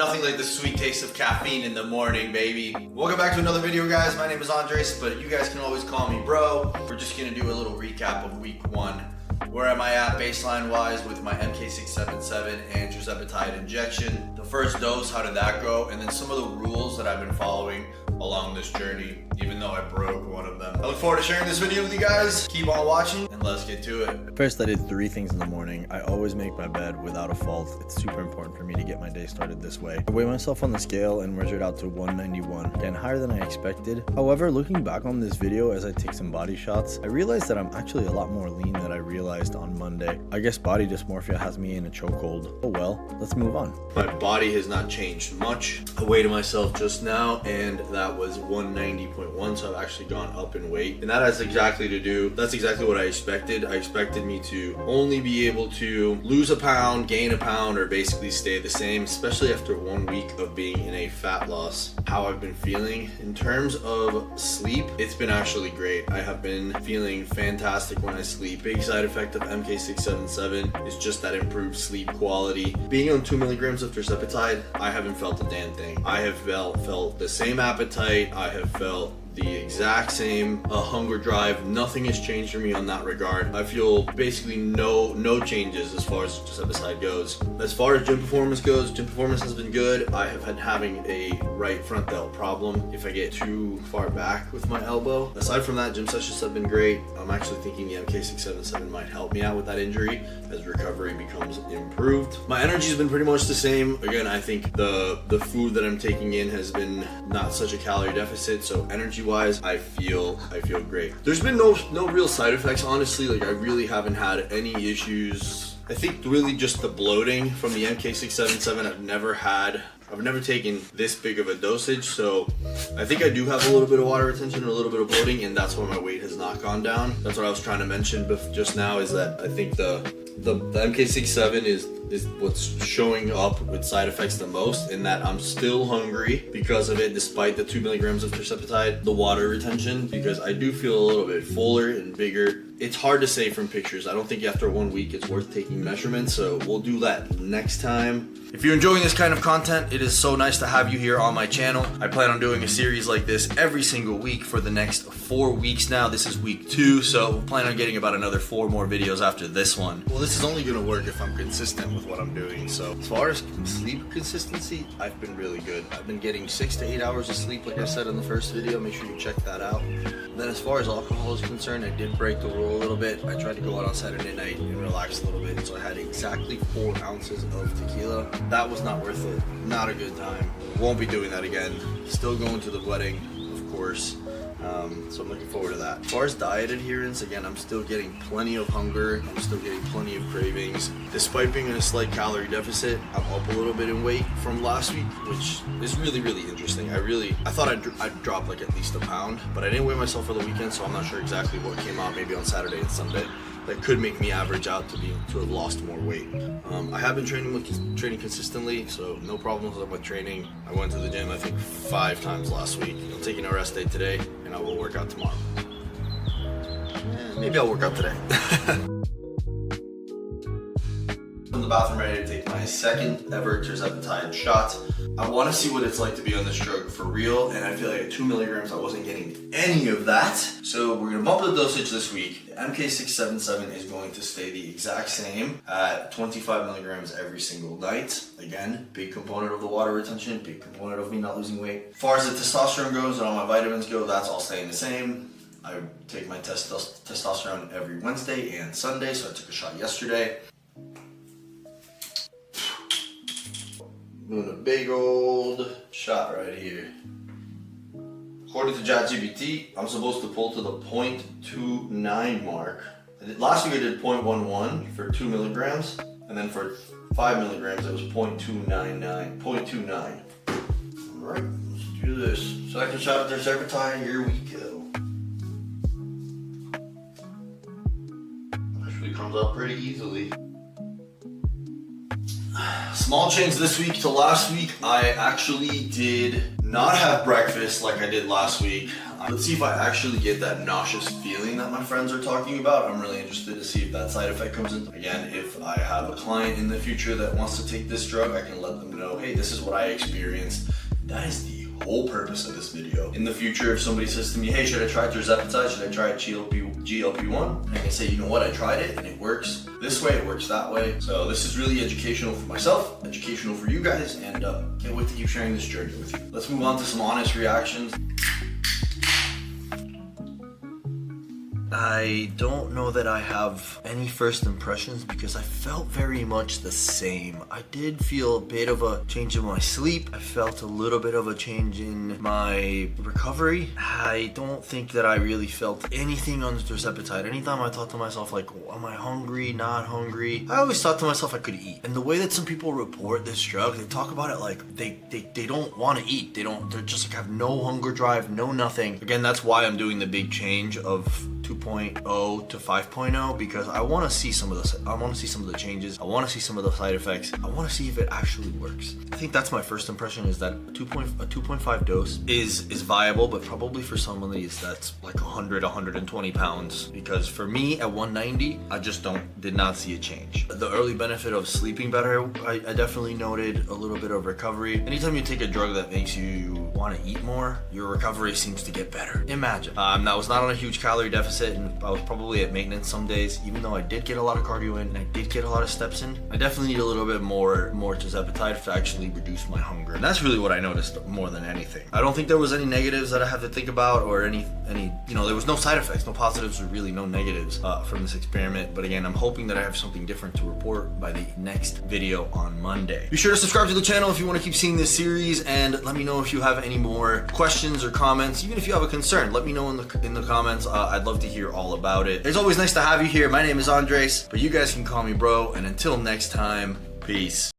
nothing like the sweet taste of caffeine in the morning, baby. Welcome back to another video, guys. My name is Andres, but you guys can always call me bro. We're just gonna do a little recap of week 1. Where am I at baseline wise with my MK677 and Tirzepatide injection? The first dose, how did that go? And then some of the rules that I've been following along this journey, even though I broke one of them. I look forward to sharing this video with you guys. Keep on watching and let's get to it. First, I did 3 things in the morning. I always make my bed without a fault. It's super important for me to get my day started this way. I weighed myself on the scale and measured out to 191, again higher than I expected. However, looking back on this video as I take some body shots, I realized that I'm actually a lot more lean than I realized on Monday. I guess body dysmorphia has me in a chokehold. Oh well, let's move on. My body has not changed much. I weighed myself just now and that was 190.1, so I've actually gone up in weight. And that has exactly what I expected. I expected me to only be able to lose a pound, gain a pound, or basically stay the same, especially after 1 week of being in a fat loss. How I've been feeling in terms of sleep, it's been actually great. I have been feeling fantastic when I sleep. Big side effect of MK677 is just that improved sleep quality. Being on 2 milligrams of Tirzepatide, I haven't felt a damn thing. I have felt the same appetite. I have felt the exact same hunger drive. Nothing has changed for me on that regard. I feel basically no changes as far as Tirzepatide goes. As far as gym performance goes, gym performance has been good. I have been having a right front delt problem if I get too far back with my elbow. Aside from that, gym sessions have been great. I'm actually thinking the MK677 might help me out with that injury as recovery becomes improved. My energy has been pretty much the same. Again, I think the food that I'm taking in has been not such a calorie deficit, so energy wise, I feel great. There's been no real side effects, honestly. Like, I really haven't had any issues. I think really just the bloating from the MK677 I've never taken this big of a dosage, so I think I do have a little bit of water retention and a little bit of bloating, and that's why my weight has not gone down. That's what I was trying to mention just now, is that I think the MK67 is what's showing up with side effects the most, in that I'm still hungry because of it, despite the 2 milligrams of Tirzepatide, the water retention, because I do feel a little bit fuller and bigger. It's hard to say from pictures. I don't think after 1 week it's worth taking measurements, so we'll do that next time. If you're enjoying this kind of content, it is so nice to have you here on my channel. I plan on doing a series like this every single week for the next 4 weeks now. This is week 2, so we'll plan on getting about another 4 more videos after this one. Well, this is only gonna work if I'm consistent with what I'm doing. So as far as sleep consistency, I've been really good. I've been getting 6 to 8 hours of sleep, like I said in the first video. Make sure you check that out. Then as far as alcohol is concerned, I did break the rule a little bit. I tried to go out on Saturday night and relax a little bit, so I had exactly 4 ounces of tequila. That was not worth it. Not a good time. Won't be doing that again. Still going to the wedding, of course. So I'm looking forward to that. As far as diet adherence, again, I'm still getting plenty of hunger. I'm still getting plenty of cravings. Despite being in a slight calorie deficit, I'm up a little bit in weight from last week, which is really interesting. I thought I'd drop like at least a pound, but I didn't weigh myself for the weekend, so I'm not sure exactly what came out, maybe on Saturday and Sunday. That could make me average out to have lost more weight. I have been training consistently, so no problems with training. I went to the gym I think 5 times last week. I'm taking a rest day today, and I will work out tomorrow. Maybe I'll work out today. I'm in the bathroom ready to take my second ever Tirzepatide shot. I want to see what it's like to be on this drug for real, and I feel like at 2 milligrams I wasn't getting any of that. So we're going to bump the dosage this week. The MK677 is going to stay the exact same at 25 milligrams every single night. Again, big component of the water retention, big component of me not losing weight. As far as the testosterone goes and all my vitamins go, that's all staying the same. I take my testosterone every Wednesday and Sunday, so I took a shot yesterday. Doing a big old shot right here. According to ChatGPT, I'm supposed to pull to the 0.29 mark. Last week I did 0.11 for 2 milligrams, and then for 5 milligrams it was 0.299. 0.29. Alright, let's do this. Second shot of Tirzepatide, here we go. Actually comes out pretty easily. Small change this week to last week. I actually did not have breakfast like I did last week. time. Let's see if I actually get that nauseous feeling that my friends are talking about. I'm really interested to see if that side effect comes in. Again, if I have a client in the future that wants to take this drug, I can let them know, hey, this is what I experienced. That is the whole purpose of this video. In the future, if somebody says to me, hey, should I try Tirzepatide? Should I try GLP-1? I can say, you know what, I tried it and it works this way, it works that way. So this is really educational for myself, educational for you guys, and can't wait to keep sharing this journey with you. Let's move on to some honest reactions. I don't know that I have any first impressions because I felt very much the same. I did feel a bit of a change in my sleep. I felt a little bit of a change in my recovery. I don't think that I really felt anything on the Tirzepatide. Anytime I thought to myself like, am I hungry, not hungry? I always thought to myself I could eat. And the way that some people report this drug, they talk about it like they don't want to eat. They're just like have no hunger drive, no nothing. Again, that's why I'm doing the big change of 2.0 to 5.0 because I want to see some of the changes. I want to see some of the side effects. I want to see if it actually works. I think that's my first impression, is that a 2.5 dose is viable, but probably for somebody that's like 120 pounds, because for me at 190 I just did not see a change. The early benefit of sleeping better, I definitely noted a little bit of recovery. Anytime you take a drug that makes you want to eat more, your recovery seems to get better. Imagine. I was not on a huge calorie deficit, and I was probably at maintenance some days. Even though I did get a lot of cardio in and I did get a lot of steps in, I definitely need a little bit more Tirzepatide to actually reduce my hunger. And that's really what I noticed more than anything. I don't think there was any negatives that I have to think about, or any there was no side effects, no positives, or really no negatives from this experiment. But again, I'm hoping that I have something different to report by the next video on Monday. Be sure to subscribe to the channel if you want to keep seeing this series, and let me know if you have any more questions or comments. Even if you have a concern, let me know in the comments. I'd love to hear all about it. It's always nice to have you here. My name is Andres, but you guys can call me bro, and until next time, peace.